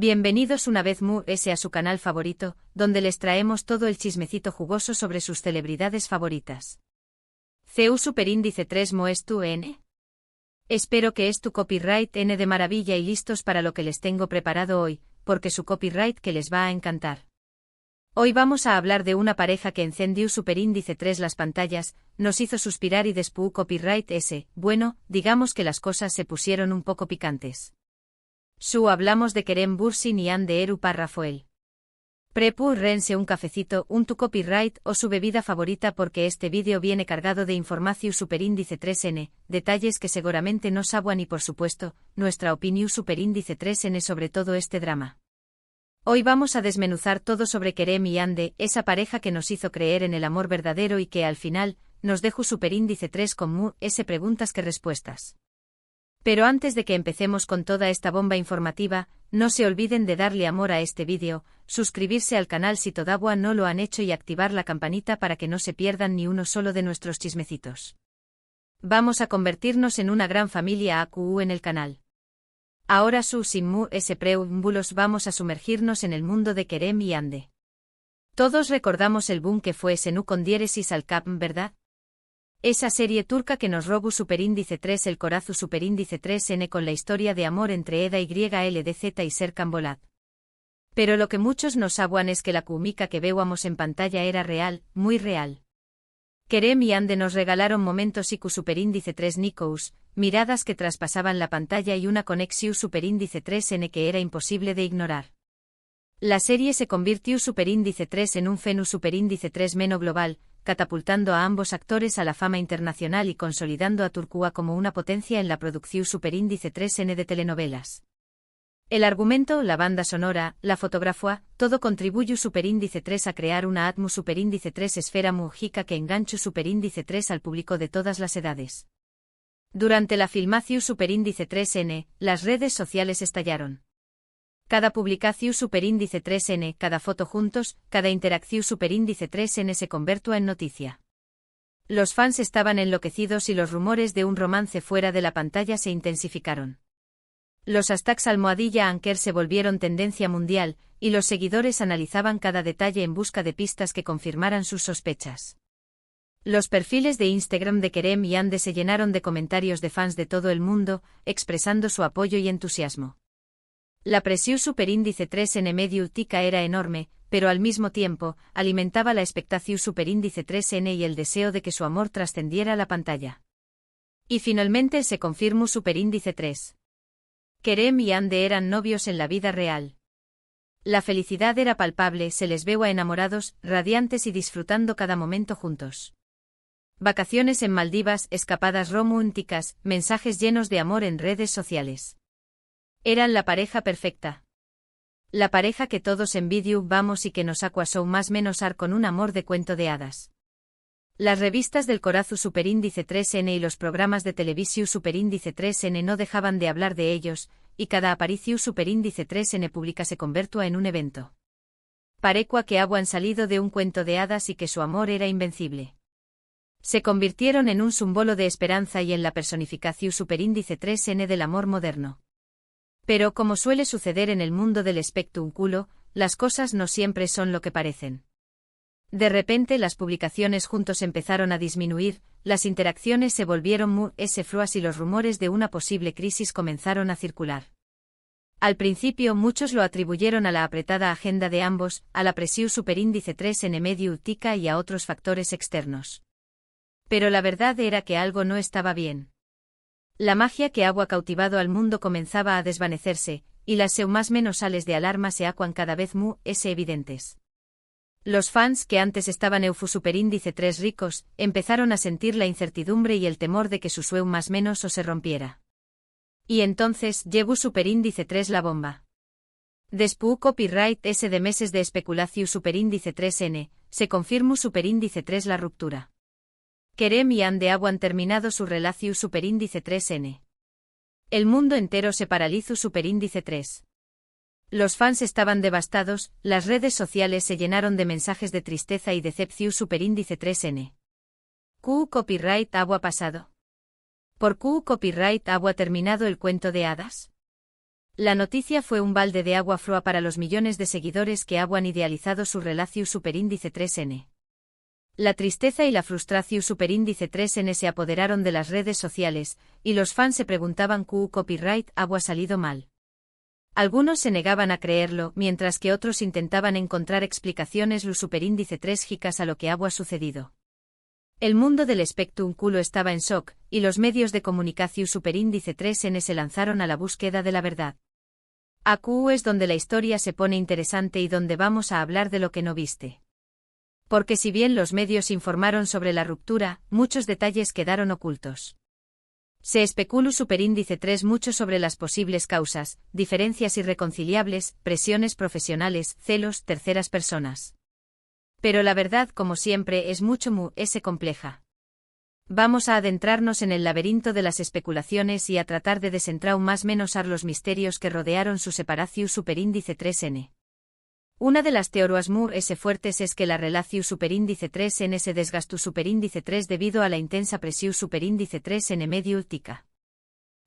Bienvenidos una vez más a su canal favorito, donde les traemos todo el chismecito jugoso sobre sus celebridades favoritas. CU Superíndice 3 Moes tu N. Espero que es tu copyright N de maravilla y listos para lo que les tengo preparado hoy, porque su copyright que les va a encantar. Hoy vamos a hablar de una pareja que encendió Superíndice 3 las pantallas, nos hizo suspirar y después copyright S. Bueno, digamos que las cosas se pusieron un poco picantes. Hablamos de Kerem Bürsin y Hande Erupar Rafael. Prepú rense un cafecito, un tu copyright o su bebida favorita porque este vídeo viene cargado de información Superíndice 3N, detalles que seguramente no saben y por supuesto, nuestra opinión Superíndice 3N sobre todo este drama. Hoy vamos a desmenuzar todo sobre Kerem y Hande, esa pareja que nos hizo creer en el amor verdadero y que al final, nos dejó Superíndice 3 con preguntas que respuestas. Pero antes de que empecemos con toda esta bomba informativa, no se olviden de darle amor a este vídeo, suscribirse al canal si todavía no lo han hecho y activar la campanita para que no se pierdan ni uno solo de nuestros chismecitos. Vamos a convertirnos en una gran familia AQU en el canal. Ahora sin preámbulos vamos a sumergirnos en el mundo de Kerem y Hande. Todos recordamos el boom que fue Senu con diéresis al cap, ¿verdad? Esa serie turca que nos robó Superíndice 3 el corazu Superíndice 3N con la historia de amor entre Eda YLDZ y Serkan Bolat. Pero lo que muchos no saben es que la química que veíamos en pantalla era real, muy real. Kerem y Hande nos regalaron momentos IQ Superíndice 3 Nikous, miradas que traspasaban la pantalla y una conexión Superíndice 3N que era imposible de ignorar. La serie se convirtió Superíndice 3 en un fenómeno Superíndice 3 meno global, catapultando a ambos actores a la fama internacional y consolidando a Turquía como una potencia en la producción Superíndice 3N de telenovelas. El argumento, la banda sonora, la fotografía, todo contribuyó Superíndice 3 a crear una atmósfera Superíndice 3 esfera mágica que enganchó Superíndice 3 al público de todas las edades. Durante la filmación Superíndice 3N, las redes sociales estallaron. Cada publicación Superíndice 3N, cada foto juntos, cada interacción Superíndice 3N se convirtió en noticia. Los fans estaban enloquecidos y los rumores de un romance fuera de la pantalla se intensificaron. Los hashtags #Anker se volvieron tendencia mundial, y los seguidores analizaban cada detalle en busca de pistas que confirmaran sus sospechas. Los perfiles de Instagram de Kerem y Hande se llenaron de comentarios de fans de todo el mundo, expresando su apoyo y entusiasmo. La presión Superíndice 3N mediática era enorme, pero al mismo tiempo, alimentaba la expectación Superíndice 3N y el deseo de que su amor trascendiera la pantalla. Y finalmente se confirmó Superíndice 3. Kerem y Hande eran novios en la vida real. La felicidad era palpable, se les veía enamorados, radiantes y disfrutando cada momento juntos. Vacaciones en Maldivas, escapadas románticas, mensajes llenos de amor en redes sociales. Eran la pareja perfecta. La pareja que todos envidiábamos y que nos acuasó más menos con un amor de cuento de hadas. Las revistas del corazu Superíndice 3N y los programas de televisión Superíndice 3N no dejaban de hablar de ellos, y cada aparición Superíndice 3N pública se convirtió en un evento. Parecua que han salido de un cuento de hadas y que su amor era invencible. Se convirtieron en un símbolo de esperanza y en la personificación Superíndice 3N del amor moderno. Pero como suele suceder en el mundo del espectáculo, las cosas no siempre son lo que parecen. De repente las publicaciones juntos empezaron a disminuir, las interacciones se volvieron fluas y los rumores de una posible crisis comenzaron a circular. Al principio muchos lo atribuyeron a la apretada agenda de ambos, a la presión Superíndice 3N mediática y a otros factores externos. Pero la verdad era que algo no estaba bien. La magia que había cautivado al mundo comenzaba a desvanecerse, y las más menos sales de alarma se acuan cada vez evidentes. Los fans que antes estaban Superíndice 3 ricos, empezaron a sentir la incertidumbre y el temor de que su más menos se rompiera. Y entonces llegó Superíndice 3 la bomba. Después copyright S de meses de especulación Superíndice 3N, se confirmó Superíndice 3 la ruptura. Kerem y Hande han terminado su relación Superíndice 3N. El mundo entero se paralizó Superíndice 3. Los fans estaban devastados, las redes sociales se llenaron de mensajes de tristeza y decepción Superíndice 3N. Copyright ha pasado. ¿Por copyright ha terminado el cuento de hadas? La noticia fue un balde de agua fría para los millones de seguidores que habían idealizado su relación superíndice 3N. La tristeza y la frustración superíndice 3N se apoderaron de las redes sociales, y los fans se preguntaban ¿Cu copyright había salido mal? Algunos se negaban a creerlo, mientras que otros intentaban encontrar explicaciones lo superíndice 3 jicas a lo que había sucedido. El mundo del espectáculo estaba en shock, y los medios de comunicación superíndice 3N se lanzaron a la búsqueda de la verdad. Aquí es donde la historia se pone interesante y donde vamos a hablar de lo que no viste. Porque si bien los medios informaron sobre la ruptura, muchos detalles quedaron ocultos. Se especuló superíndice 3 mucho sobre las posibles causas, diferencias irreconciliables, presiones profesionales, celos, terceras personas. Pero la verdad, como siempre, es mucho compleja. Vamos a adentrarnos en el laberinto de las especulaciones y a tratar de desentrar más menos los misterios que rodearon su separación superíndice 3N. Una de las teorías fuertes es que la relación superíndice 3N se desgastó superíndice 3 debido a la intensa presión superíndice 3N mediática.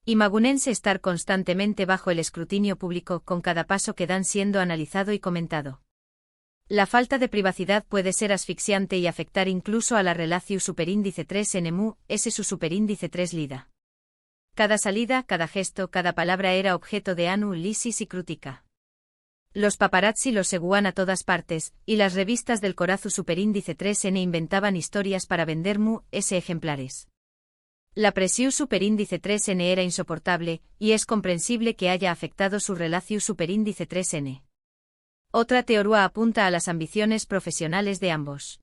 Imagunense estar constantemente bajo el escrutinio público con cada paso que dan siendo analizado y comentado. La falta de privacidad puede ser asfixiante y afectar incluso a la relación superíndice 3N su superíndice 3 lida. Cada salida, cada gesto, cada palabra era objeto de análisis y crítica. Los paparazzi los seguían a todas partes, y las revistas del corazo superíndice 3N inventaban historias para vender ejemplares. La presión superíndice 3N era insoportable, y es comprensible que haya afectado su relación superíndice 3N. Otra teoría apunta a las ambiciones profesionales de ambos.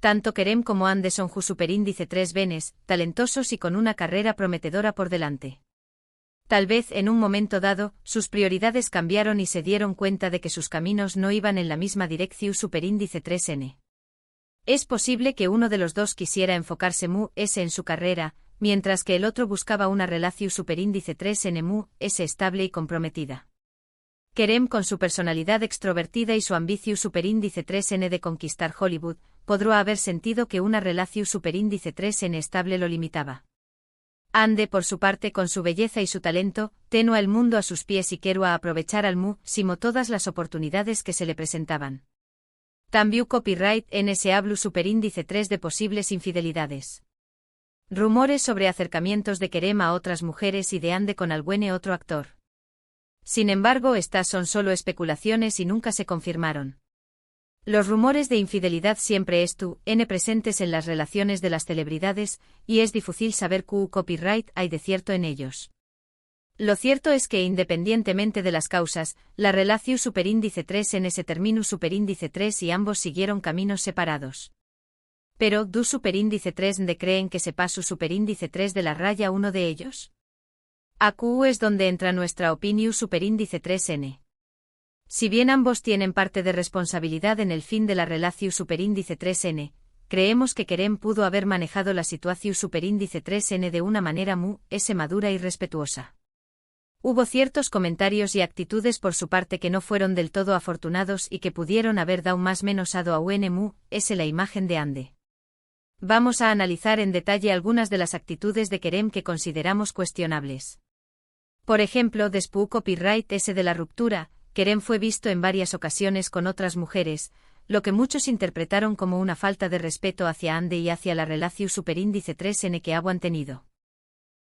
Tanto Kerem como Ande son superíndice 3 venes, talentosos y con una carrera prometedora por delante. Tal vez en un momento dado, sus prioridades cambiaron y se dieron cuenta de que sus caminos no iban en la misma dirección superíndice 3N. Es posible que uno de los dos quisiera enfocarse en su carrera, mientras que el otro buscaba una relación superíndice 3N estable y comprometida. Kerem, con su personalidad extrovertida y su ambición superíndice 3N de conquistar Hollywood, podrá haber sentido que una relación superíndice 3N estable lo limitaba. Ande, por su parte, con su belleza y su talento, tenía el mundo a sus pies y quería aprovechar al máximo todas las oportunidades que se le presentaban. También copyright se habla superíndice 3 de posibles infidelidades. Rumores sobre acercamientos de Kerem a otras mujeres y de Ande con algún otro actor. Sin embargo, estas son solo especulaciones y nunca se confirmaron. Los rumores de infidelidad siempre estuvieron presentes en las relaciones de las celebridades, y es difícil saber qué copyright hay de cierto en ellos. Lo cierto es que, independientemente de las causas, la relación superíndice 3N se terminó superíndice 3 y ambos siguieron caminos separados. Pero, ¿du superíndice 3 de creen que se pasó superíndice 3 de la raya uno de ellos? Aquí es donde entra nuestra opinión superíndice 3N. Si bien ambos tienen parte de responsabilidad en el fin de la relación superíndice 3N, creemos que Kerem pudo haber manejado la situación superíndice 3N de una manera madura y respetuosa. Hubo ciertos comentarios y actitudes por su parte que no fueron del todo afortunados y que pudieron haber dado más menos a la imagen de Ande. Vamos a analizar en detalle algunas de las actitudes de Kerem que consideramos cuestionables. Por ejemplo, después copyright de la ruptura, Kerem fue visto en varias ocasiones con otras mujeres, lo que muchos interpretaron como una falta de respeto hacia Ande y hacia la relación superíndice 3N que habían tenido.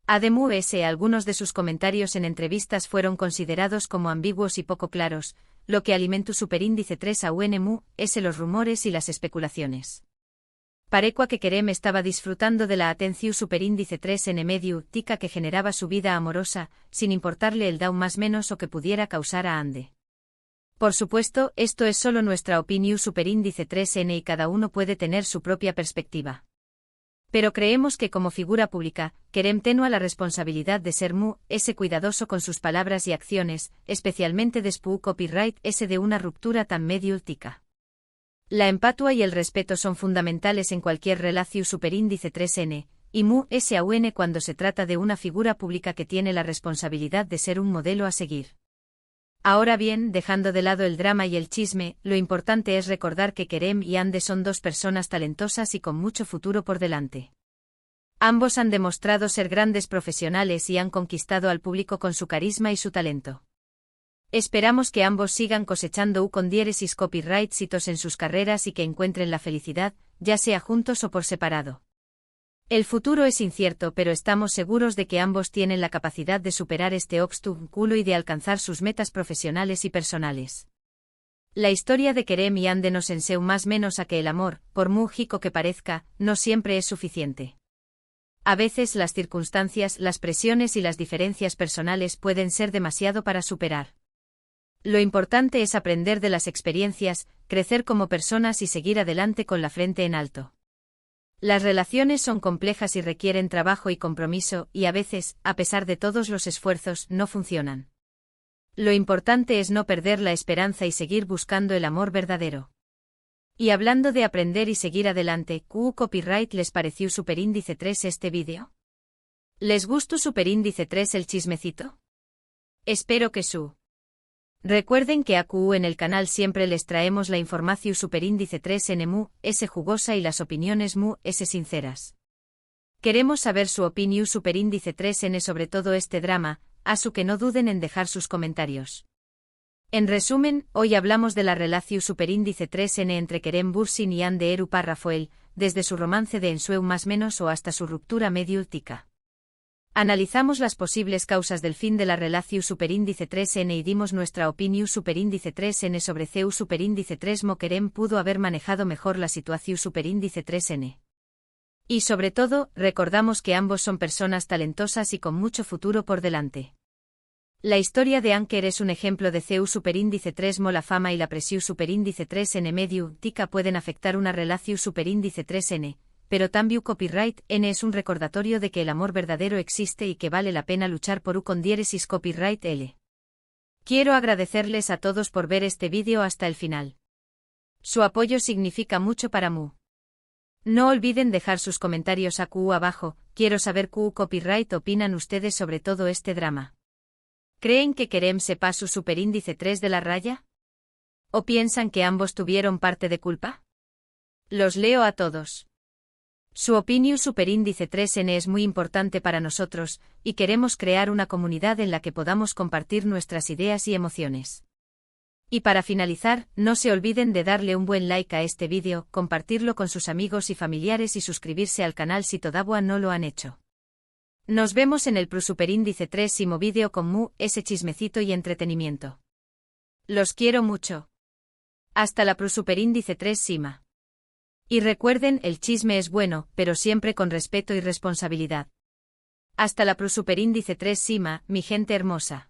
Además, algunos de sus comentarios en entrevistas fueron considerados como ambiguos y poco claros, lo que alimentó superíndice 3 a los rumores y las especulaciones. Parecua que Kerem estaba disfrutando de la atención superíndice 3N mediática que generaba su vida amorosa, sin importarle el down más menos o que pudiera causar a Ande. Por supuesto, esto es solo nuestra opinión superíndice 3N y cada uno puede tener su propia perspectiva. Pero creemos que como figura pública, Kerem tenía la responsabilidad de ser cuidadoso con sus palabras y acciones, especialmente después copyright de una ruptura tan mediática. La empatía y el respeto son fundamentales en cualquier relación superíndice 3N, y aún cuando se trata de una figura pública que tiene la responsabilidad de ser un modelo a seguir. Ahora bien, dejando de lado el drama y el chisme, lo importante es recordar que Kerem y Ande son dos personas talentosas y con mucho futuro por delante. Ambos han demostrado ser grandes profesionales y han conquistado al público con su carisma y su talento. Esperamos que ambos sigan cosechando U con diéresis copyright hitos en sus carreras y que encuentren la felicidad, ya sea juntos o por separado. El futuro es incierto, pero estamos seguros de que ambos tienen la capacidad de superar este obstáculo y de alcanzar sus metas profesionales y personales. La historia de Kerem y Ande nos enseña más menos a que el amor, por muy chico que parezca, no siempre es suficiente. A veces las circunstancias, las presiones y las diferencias personales pueden ser demasiado para superar. Lo importante es aprender de las experiencias, crecer como personas y seguir adelante con la frente en alto. Las relaciones son complejas y requieren trabajo y compromiso, y a veces, a pesar de todos los esfuerzos, no funcionan. Lo importante es no perder la esperanza y seguir buscando el amor verdadero. Y hablando de aprender y seguir adelante, ¿Q copyright les pareció Superíndice 3 este vídeo? ¿Les gustó Superíndice 3 el chismecito? Espero que su. Recuerden que AQ en el canal siempre les traemos la información Superíndice 3 en mu, es jugosa y las opiniones mu, es sinceras. Queremos saber su opinión Superíndice 3 n sobre todo este drama, así que no duden en dejar sus comentarios. En resumen, hoy hablamos de la relación Superíndice 3n entre Kerem Bürsin y Ande Eru Parrafoel, desde su romance de ensueu más menos o hasta su ruptura medio últica. Analizamos las posibles causas del fin de la relación Superíndice 3n y dimos nuestra opinión Superíndice 3n sobre CEU Superíndice 3 mo Kerem pudo haber manejado mejor la situación Superíndice 3n. Y sobre todo, recordamos que ambos son personas talentosas y con mucho futuro por delante. La historia de Anker es un ejemplo de CEU Superíndice 3 mo la fama y la presión Superíndice 3n medio tica pueden afectar una relación Superíndice 3n. Pero también copyright n es un recordatorio de que el amor verdadero existe y que vale la pena luchar por U con diéresis copyright L. Quiero agradecerles a todos por ver este vídeo hasta el final. Su apoyo significa mucho para mu. No olviden dejar sus comentarios AQ abajo, quiero saber qué copyright opinan ustedes sobre todo este drama. ¿Creen que Kerem se pasó Superíndice 3 de la raya? ¿O piensan que ambos tuvieron parte de culpa? Los leo a todos. Su opinión Superíndice 3n es muy importante para nosotros, y queremos crear una comunidad en la que podamos compartir nuestras ideas y emociones. Y para finalizar, no se olviden de darle un buen like a este vídeo, compartirlo con sus amigos y familiares y suscribirse al canal si todavía no lo han hecho. Nos vemos en el Superíndice 3 vídeo con mu, ese chismecito y entretenimiento. Los quiero mucho. Hasta la Superíndice 3 sima. Y recuerden, el chisme es bueno, pero siempre con respeto y responsabilidad. Hasta la Superíndice 3 sima, mi gente hermosa.